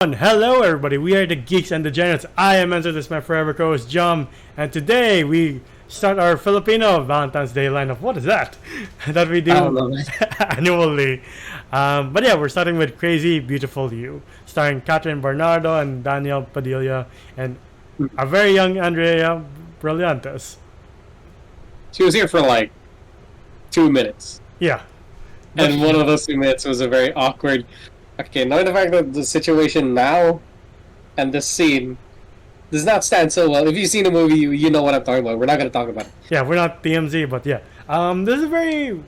Hello everybody, we are the Geeks and Degenerates. I am Enzo, this is my forever co-host Jum, and today we start our Filipino Valentine's Day lineup. What is that? That we do I don't know. annually. But yeah, we're starting with Crazy Beautiful You, starring Catherine Bernardo and Daniel Padilla, and a very young Andrea Brillantes. She was here for like 2 minutes, Yeah. and one of those 2 minutes was a very awkward. Okay, knowing the fact that the situation now and this scene does not stand so well. If you've seen the movie, you know what I'm talking about. We're not going to talk about it. Yeah, we're not TMZ, but yeah. This is a very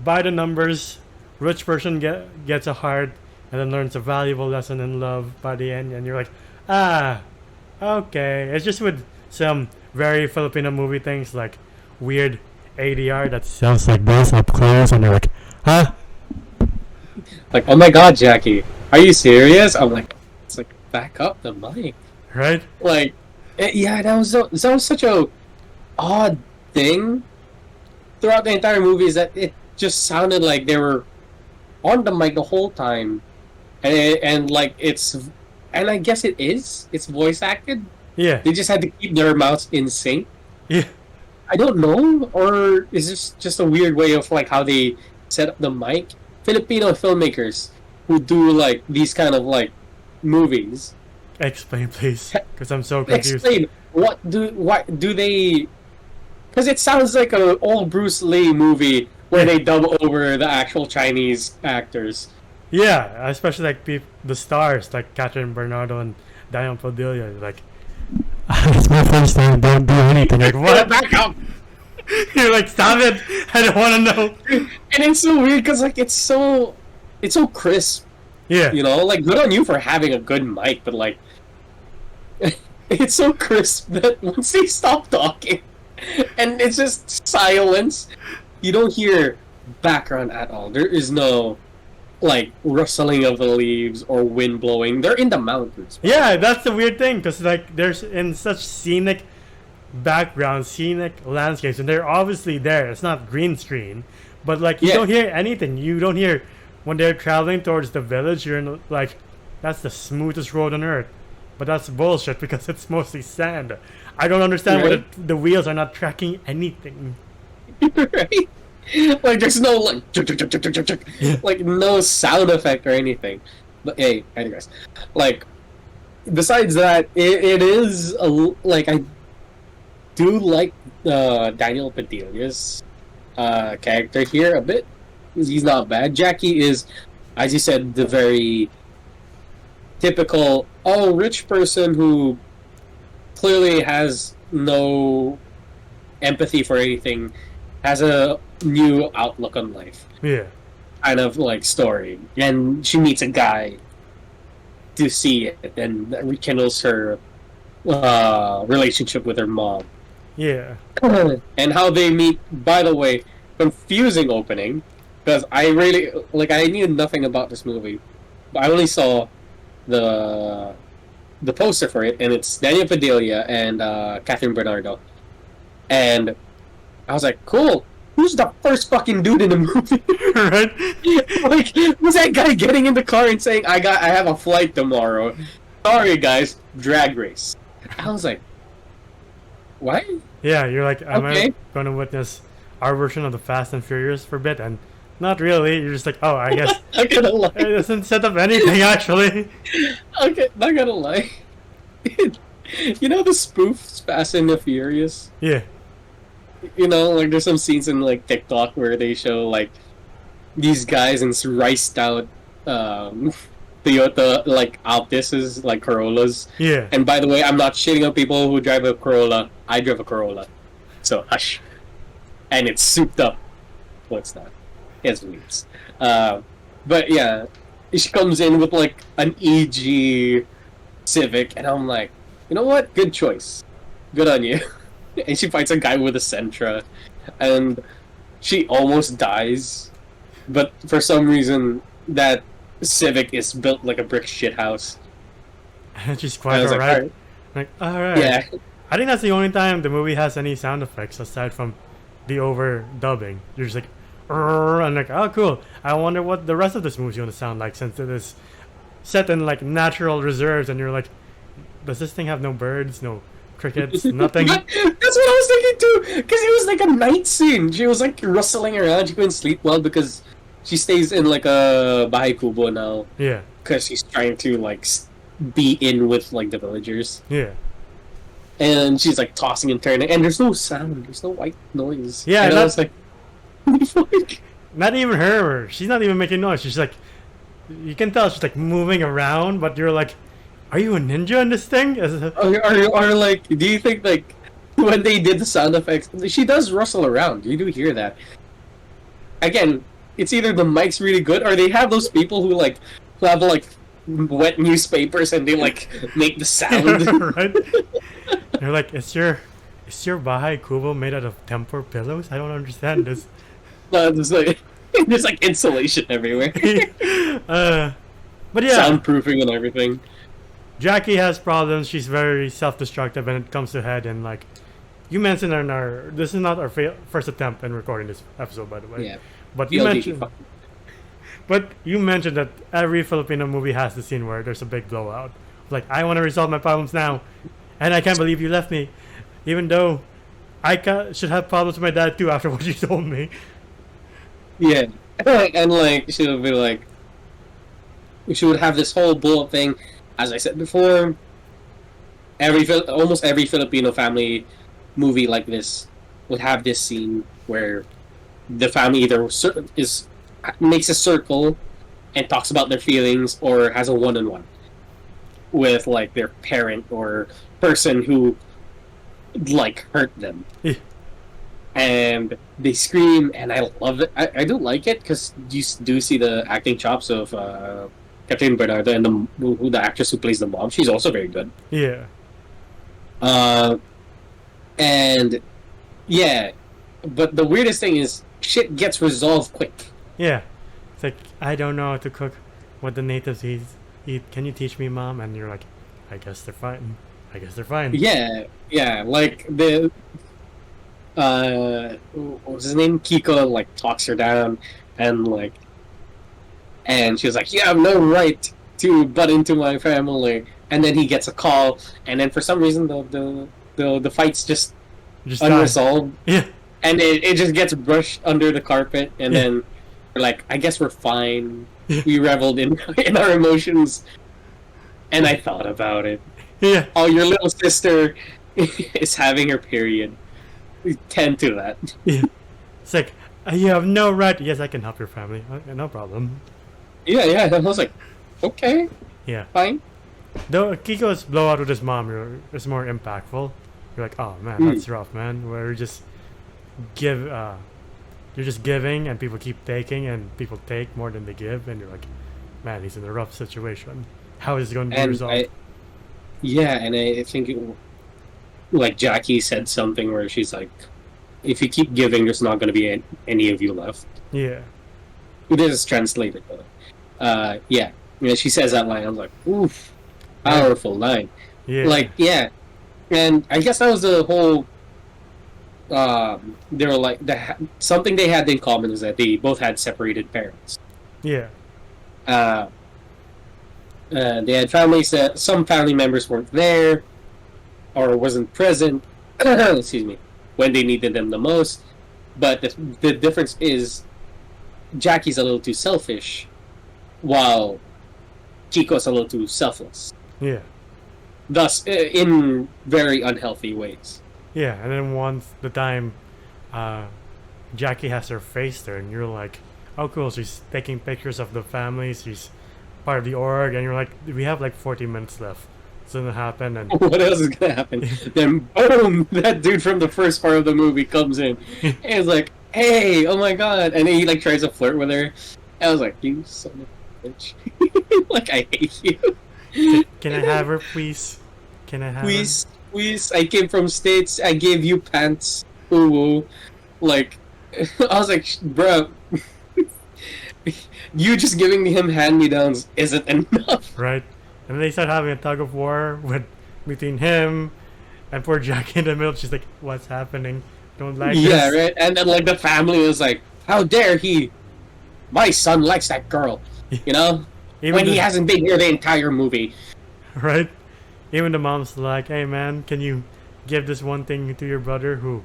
by the numbers. Rich person gets a heart and then learns a valuable lesson in love by the end, and you're like, ah, okay. It's just with some very Filipino movie things like weird ADR that sounds like this up close, and you're like, huh? Like, oh my god, Jackie, are you serious? I'm like, it's like, back up the mic. Right? Like, yeah, that was such a odd thing throughout the entire movie. Is that it just sounded like they were on the mic the whole time, and like and I guess it's voice acted. Yeah. They just had to keep their mouths in sync. Yeah. I don't know, or is this just a weird way of like how they set up the mic? Filipino filmmakers who do like these kind of like movies. Explain, please, because I'm so confused. Explain what do they? Because it sounds like an old Bruce Lee movie where they dub over the actual Chinese actors. Yeah, especially like the stars like Catherine Bernardo and Daniel Padilla. Like, it's my first time. Don't do anything. Like what? Back up. You're like, stop it! I don't want to know. And it's so weird because like it's so crisp. Yeah. You know, like good on you for having a good mic, but like it's so crisp that once they stop talking and it's just silence, you don't hear background at all. There is no like rustling of the leaves or wind blowing. They're in the mountains. Yeah, that's the weird thing because like there's in such scenic background, scenic landscapes, and they're obviously there. It's not green screen, but like you don't hear anything. You don't hear when they're traveling towards the village. You're in, like, that's the smoothest road on earth, but that's bullshit because it's mostly sand. I don't understand why the wheels are not tracking anything. Right? Like there's no like like no sound effect or anything. But hey, anyways, like besides that, it is like I do like Daniel Padilla's character here a bit. He's not bad. Jackie is, as you said, the very typical rich person who clearly has no empathy for anything, has a new outlook on life. Yeah. Kind of like story. And she meets a guy to see it and rekindles her relationship with her mom. Yeah. And how they meet, by the way, confusing opening, because I really like I knew nothing about this movie. I only saw the poster for it, and it's Daniel Padilla and Catherine Bernardo. And I was like, cool. Who's the first fucking dude in the movie? Right? Like, was that guy getting in the car and saying, I have a flight tomorrow. Sorry guys, drag race. I was like, what? Yeah, you're like, am Okay. I going to witness our version of the Fast and Furious for a bit? And not really. You're just like, oh, I guess Not gonna lie. it doesn't set up anything, actually. Okay, not gonna lie. You know the spoofs Fast and the Furious? Yeah. You know, like there's some scenes in like TikTok where they show like these guys in riced out Toyota like Altises, like Corollas. Yeah. And by the way, I'm not shitting on people who drive a Corolla. I drive a Corolla. So hush. And it's souped up. Well, it's not. It's weeds. But yeah, she comes in with like an EG Civic, and I'm like, you know what? Good choice. Good on you. And she fights a guy with a Sentra, and she almost dies, but for some reason that Civic is built like a brick shithouse. And she's I quite was like, alright. Like, alright. yeah, I think that's the only time the movie has any sound effects aside from the overdubbing. You're just like, and like, oh, cool. I wonder what the rest of this movie's going to sound like since it is set in like natural reserves, and you're like, does this thing have no birds, no crickets, nothing? That's what I was thinking too. Because it was like a night scene. She was like rustling around. She couldn't sleep well because she stays in like a bahay kubo now. Yeah. Because she's trying to like be in with like the villagers. Yeah. And she's like tossing and turning, and there's no sound. There's no white noise. Yeah, and I was like, what the fuck? Not even her. She's not even making noise. She's like, you can tell she's like moving around, but you're like, are you a ninja in this thing? Or like, do you think like when they did the sound effects, she does rustle around. You do hear that. Again, it's either the mic's really good, or they have those people who have like wet newspapers and they like make the sound. Right? They're like, is your bahay kubo made out of tempur pillows? I don't understand this. No, there's like insulation everywhere. But yeah, soundproofing and everything. Jackie has problems. She's very self-destructive when it comes to head. And like you mentioned in this is not our first attempt in recording this episode, by the way. Yeah. But you mentioned that every Filipino movie has the scene where there's a big blowout. Like, I want to resolve my problems now, and I can't believe you left me, even though I should have problems with my dad too after what you told me. Yeah, and like she would be like, she would have this whole blow up thing. As I said before, almost every Filipino family movie like this would have this scene where the family either makes a circle and talks about their feelings, or has a one-on-one with like their parent or person who like hurt them. Yeah. And they scream, and I love it. I do like it because you do see the acting chops of Catherine Bernardo and the actress who plays the mom. She's also very good. Yeah. And yeah, but the weirdest thing is shit gets resolved quick. Yeah. It's like, I don't know how to cook what the natives eat. Can you teach me, Mom? And you're like, I guess they're fine. Yeah, like what was his name? Kiko like talks her down, and she was like, you have no right to butt into my family. And then he gets a call, and then for some reason the fight's just unresolved. Yeah. And it just gets brushed under the carpet, and then we're like, I guess we're fine. We reveled in our emotions, and I thought about it. Yeah. Oh, your little sister is having her period. Tend to that. Yeah. It's like, you have no right. Yes, I can help your family. Okay, no problem. Yeah. I was like, okay. Yeah. Fine. Though Kiko's blowout with his mom is more impactful. You're like, oh man, that's rough, man. Where you're just giving, and people keep taking, and people take more than they give, and you're like, man, he's in a rough situation. How is it going to be resolved? I think like Jackie said something where she's like, if you keep giving, there's not going to be any of you left. Yeah. This is translated, though. Yeah. She says that line. I was like, oof, powerful line. Yeah. Like, yeah. And I guess that was the whole. They were like something they had in common is that they both had separated parents. Yeah. They had families that some family members weren't there, or wasn't present. Excuse me, when they needed them the most. But the difference is, Jackie's a little too selfish, while Chico's a little too selfless. Yeah. Thus, in very unhealthy ways. Yeah, and then once the time Jackie has her face there, and you're like, oh cool, she's taking pictures of the family, she's part of the org, and you're like, we have like 40 minutes left. It's gonna happen, and what else is gonna happen? Then boom, that dude from the first part of the movie comes in, and he's like, hey, oh my god, and then he like tries to flirt with her. And I was like, you son of a bitch. Like, I hate you. Can I have her, please? Can I have her? Please, I came from States, I gave you pants. Ooh. Like, I was like, bro, you just giving him hand-me-downs isn't enough. Right? And then they start having a tug of war between him and poor Jackie in the middle. She's like, what's happening? Don't like this. Yeah, right? And then, like, the family was like, how dare he? My son likes that girl. You know? Even when he the, hasn't been here the entire movie. right? Even the mom's like, "Hey man, can you give this one thing to your brother who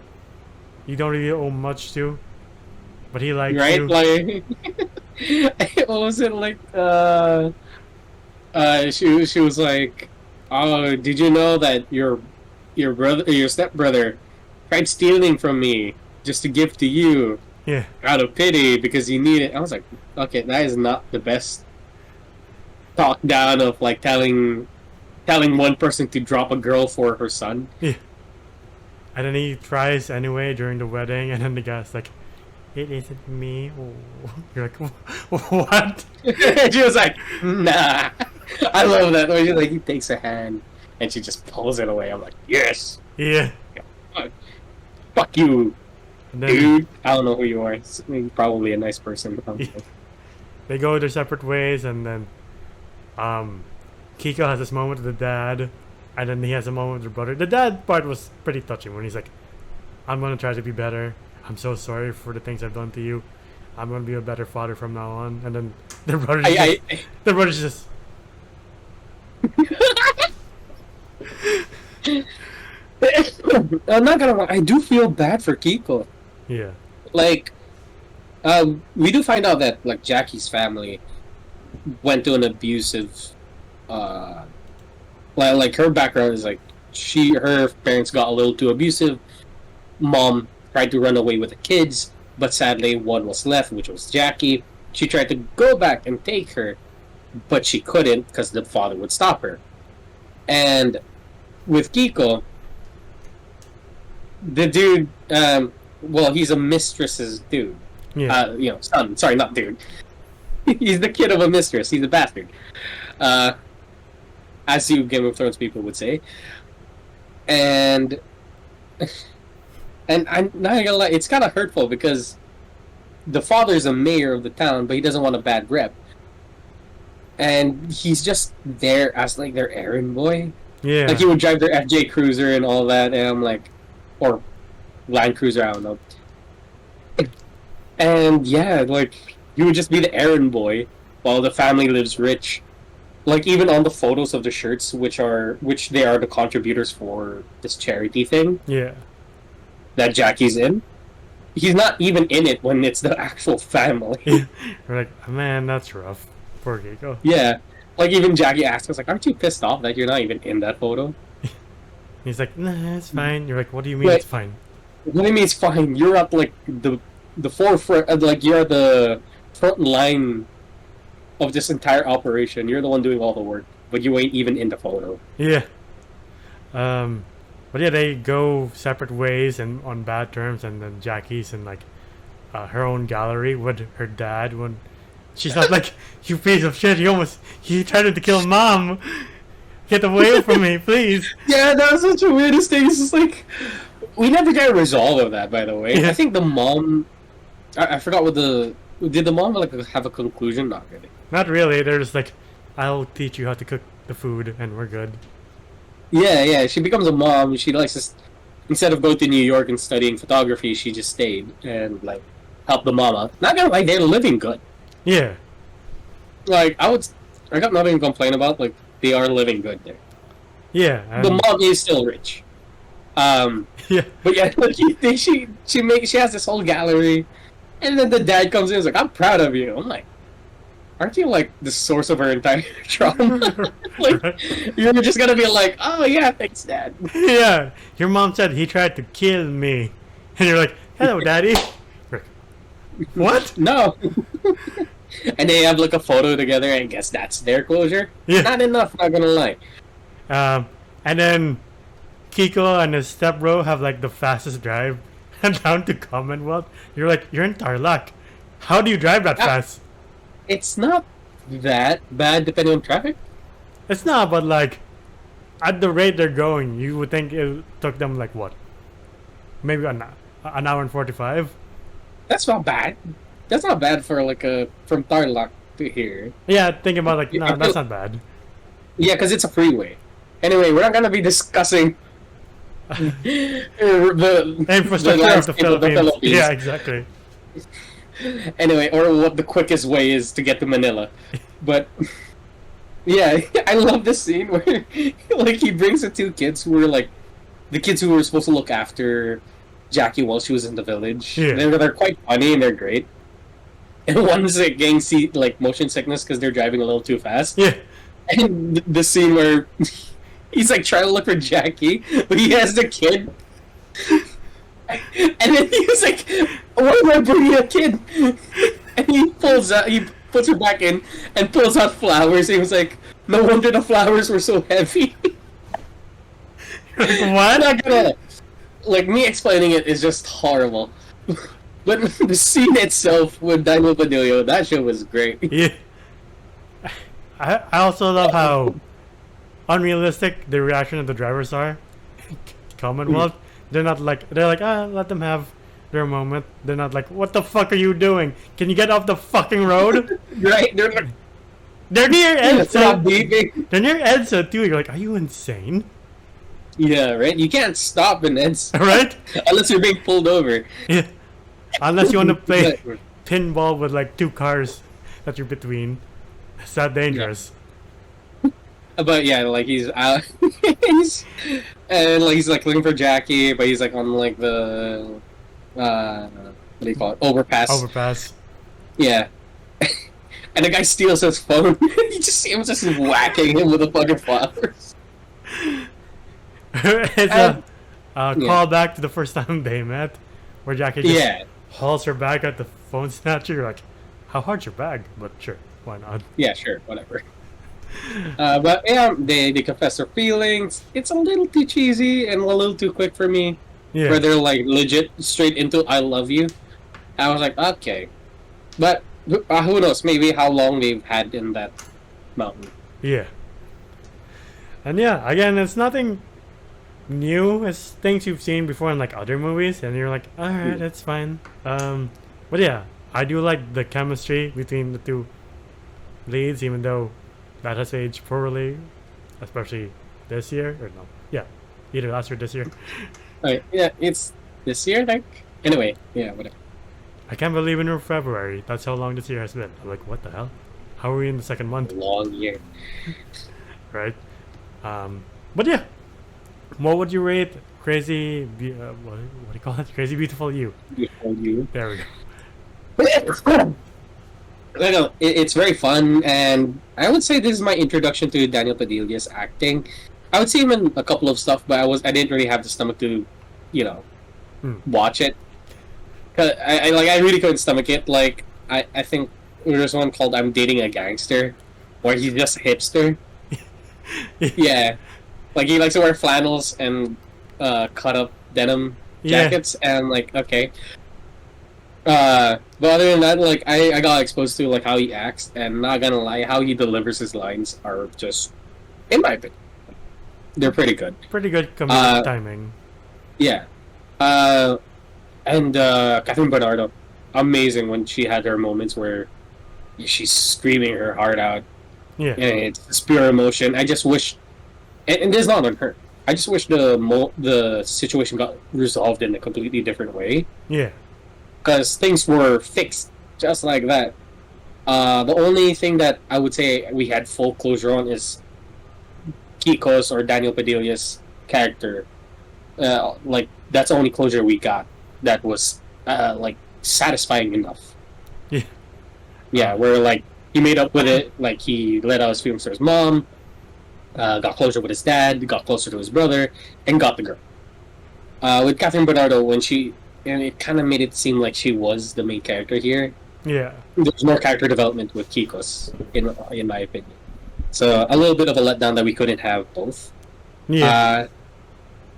you don't really owe much to, but he likes Right? you." Like, what was it like? She was like, "Oh, did you know that your brother, your stepbrother, tried stealing from me just to give to you Yeah, out of pity because you need it?" I was like, "Okay, that is not the best talk down of like telling one person to drop a girl for her son." yeah. And then he tries anyway during the wedding, and then the guy's like, "It isn't me." Oh. You're like, "What?" She was like, "Nah." I love that when she like he takes her hand and she just pulls it away. I'm like, "Yes, Yeah. fuck you, And then dude." I don't know who you are. You're probably a nice person. they go their separate ways, and then Kiko has this moment with the dad, and then he has a moment with the brother. The dad part was pretty touching when he's like, "I'm gonna try to be better. I'm so sorry for the things I've done to you. I'm gonna be a better father from now on." And then the brother's just I'm not gonna lie. I do feel bad for Kiko. yeah, Like, we do find out that like Jackie's family went to an abusive, uh, like her background is like her parents got a little too abusive. Mom tried to run away with the kids, but sadly one was left, which was Jackie. She tried to go back and take her, but she couldn't because the father would stop her. And with Kiko, the dude, well, he's a mistress's dude. yeah, Son. Sorry, not dude. He's the kid of a mistress. He's a bastard. As you Game of Thrones people would say. And I'm not gonna lie, it's kind of hurtful because the father's a mayor of the town, but he doesn't want a bad rep. And he's just there as like their errand boy. yeah. Like he would drive their FJ Cruiser and all that, and I'm like, or Land Cruiser, I don't know. And yeah, like he would just be the errand boy while the family lives rich. Like even on the photos of the shirts, which they are the contributors for this charity thing Yeah. that Jackie's in. He's not even in it when it's the actual family. We're like, man, that's rough. Poor Keiko. Yeah. Like even Jackie asked us, like, "Aren't you pissed off that you're not even in that photo?" He's like, "Nah, it's fine." You're like, "What do you mean Wait. it's fine?" What do you mean it's fine? You're at like the forefront, like you're at the front line of this entire operation. You're the one doing all the work, but you ain't even in the photo. Yeah. But yeah, they go separate ways and on bad terms, and then Jackie's in like her own gallery with her dad when she's not like, "You piece of shit, he tried to kill mom. Get away from me, please." Yeah, that was such a weirdest thing. It's just like we never get a resolve of that. By the way, Yeah. I think the mom. I forgot what did the mom like have a conclusion? Not really. Not really. They're just like, "I'll teach you how to cook the food, and we're good." Yeah. She becomes a mom. She likes to, instead of going to New York and studying photography, she just stayed and like helped the mama. Not gonna lie, they're living good. Yeah. Like I got nothing to complain about. Like they are living good there. Yeah. The mom is still rich. Yeah. But yeah, like she has this whole gallery, and then the dad comes in and is like, "I'm proud of you." I'm like, aren't you like the source of her entire trauma? Like you're just gonna be like, "Oh yeah, thanks, Dad." Yeah. Your mom said he tried to kill me, and you're like, "Hello, Daddy." You're like, what? No. And they have like a photo together, and I guess that's their closure. Yeah. Not enough, not gonna lie. And then Kiko and his stepbro have like the fastest drive down to Commonwealth. You're like, you're in Tarlac. How do you drive that fast? It's not that bad depending on traffic. It's not, but like, at the rate they're going, you would think it took them like what? Maybe an hour and 45? That's not bad. That's not bad for like from Tarlac to here. Yeah, think about like, no, that's not bad. Yeah, because it's a freeway. Anyway, we're not gonna be discussing the Infrastructure of the landscape of Philippines. Yeah, exactly. Anyway, or what the quickest way is to get to Manila. But Yeah, I love this scene where like he brings the two kids who were like the kids who were supposed to look after Jackie while she was in the village. Yeah. They're quite funny and they're great. And one's like getting like motion sickness because they're driving a little too fast. Yeah. And the scene where he's like trying to look for Jackie, but he has the kid. And then he was like, "Why am I bringing a kid?" And he puts her back in and pulls out flowers. He was like, "No wonder the flowers were so heavy." I'm What? not gonna like me explaining it is just horrible. But the scene itself with Daniel Padilla, that show was great. Yeah. I also love how unrealistic the reaction of the drivers are. Commonwealth. They're like, let them have their moment. They're not like, what the fuck are you doing? Can you get off the fucking road? Right? They're like, They're near stop Edsa. beeping. They're near Edsa too. You're like, are you insane? Yeah, right? You can't stop in Eds. Right? Unless you're being pulled over. Yeah. Unless you want to play pinball with like two cars that you're between. It's that dangerous. But yeah, like he's out, he's like looking for Jackie, but he's like on like the what do you call it? Overpass. Yeah. And the guy steals his phone. You just see him just whacking him with the fucking flowers. It's a callback to the first time they met, where Jackie just hauls her bag at the phone snatcher. You're like, how hard's your bag? But sure, why not? Yeah, sure, whatever. But yeah, they confess their feelings. It's a little too cheesy and a little too quick for me. Yeah. Where they're like legit straight into "I love you." I was like, okay, but who knows? Maybe how long they've had in that mountain. Yeah. And yeah, again, it's nothing new. It's things you've seen before in like other movies, and you're like, all right, that's fine. But yeah, I do like the chemistry between the two leads, even though that has aged poorly, especially this year or no, yeah, either last or this year. Right, yeah, it's this year, like. Anyway, yeah, whatever. I can't believe in February. That's how long this year has been. I'm like, what the hell? How are we in the second month? Long year. Right. But yeah, what would you rate Crazy? What do you call it? Crazy Beautiful You. Beautiful You. There we go. I know it's very fun, and I would say this is my introduction to Daniel Padilla's acting. I would see him in a couple of stuff, but I didn't really have the stomach to, watch it. Cause I really couldn't stomach it. Like I think there's one called "I'm Dating a Gangster," where he's just a hipster. Yeah, like he likes to wear flannels and cut up denim jackets, and like okay. But other than that, like I got exposed to like how he acts, and not gonna lie, how he delivers his lines are just, in my opinion, they're pretty good. Pretty good comedic timing. Yeah. And Catherine Bernardo, amazing when she had her moments where she's screaming her heart out. Yeah. And it's pure emotion. I just wish, and this is not on her. I just wish the situation got resolved in a completely different way. Yeah. Because things were fixed just like that. The only thing that I would say we had full closure on is Kiko's or Daniel Padilla's character. Like that's the only closure we got that was like satisfying enough. Yeah. Yeah, where like he made up with it, like he let out his feelings to his mom, got closure with his dad, got closer to his brother, and got the girl. With Catherine Bernardo, and it kind of made it seem like she was the main character here. Yeah. There's more character development with Kiko's, in my opinion. So a little bit of a letdown that we couldn't have both. Yeah.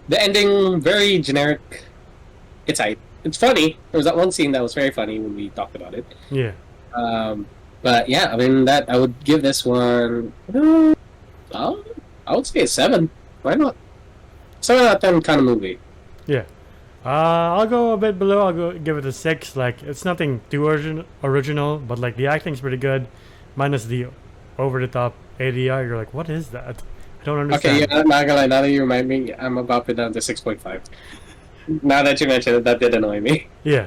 The ending, very generic. It's funny. There was that one scene that was very funny when we talked about it. Yeah. But yeah, I mean that I would give this one. I would say a 7. Why not? 7 out of 10 kind of movie. Yeah. I'll go a bit below. I'll give it a 6. Like it's nothing too original, but like the acting's pretty good, minus the over the top ADR. You're like, what is that? I don't understand. Okay, yeah, not gonna lie. Now that you remind me, I'm about to down to 6.5. Now that you mentioned it, that did annoy me. Yeah,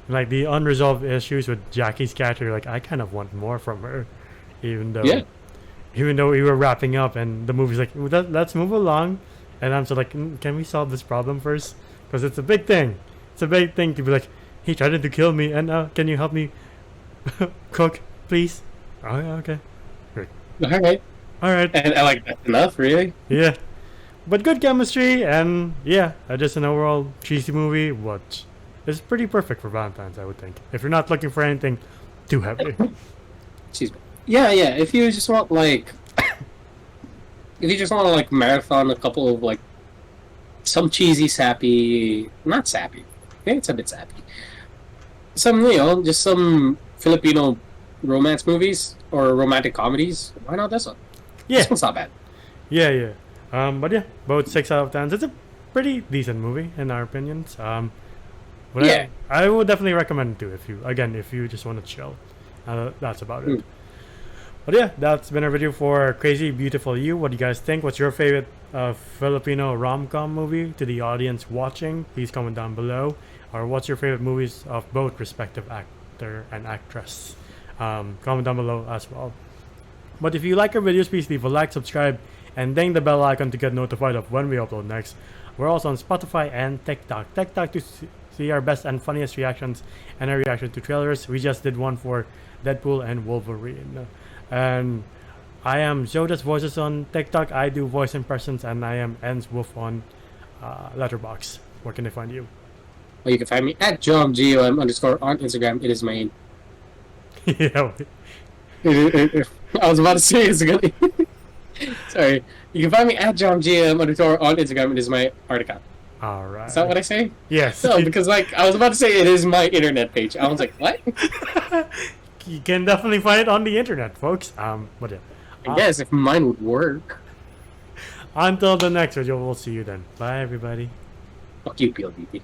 and like the unresolved issues with Jackie's character. Like I kind of want more from her, even though even though we were wrapping up, and the movie's like, let's move along, and I'm just like, can we solve this problem first? Because it's a big thing. It's a big thing to be like, he tried to kill me, and can you help me cook, please? Oh, yeah, okay. Great. All right. And I like that's enough, really. Yeah, but good chemistry, and yeah, just an overall cheesy movie. What is pretty perfect for Valentine's, I would think. If you're not looking for anything too heavy. Excuse me. Yeah. If you just want like, if you just want to like marathon a couple of like some cheesy, sappy, not sappy. I think it's a bit sappy. Some just some Filipino romance movies or romantic comedies. Why not this one? Yeah, this one's not bad. Yeah. But yeah, both 6 out of 10. It's a pretty decent movie in our opinions. But Yeah. I would definitely recommend it too if you just want to chill. That's about it. But yeah, that's been our video for Crazy Beautiful You. What do you guys think? What's your favorite Filipino rom-com movie? To the audience watching, please comment down below. Or what's your favorite movies of both respective actor and actress? Comment down below as well. But if you like our videos, please leave a like, subscribe, and ding the bell icon to get notified of when we upload next. We're also on Spotify and TikTok. TikTok to see our best and funniest reactions and our reaction to trailers. We just did one for Deadpool and Wolverine. And I am Jodas Voices on TikTok. I do voice impressions, and I am Ens Wolf on Letterboxd. Where can they find you? Well, you can find me at JomGOM _ on Instagram. It is my Yeah. I was about to say it's gonna. Sorry. You can find me at JomGM _ on Instagram. It is my art account. All right. Is that what I say? Yes. No, because like I was about to say it is my internet page. I was like, what? You can definitely find it on the internet, folks. But yeah. I guess if mine would work. Until the next video, we'll see you then. Bye, everybody. Fuck you, PLDT.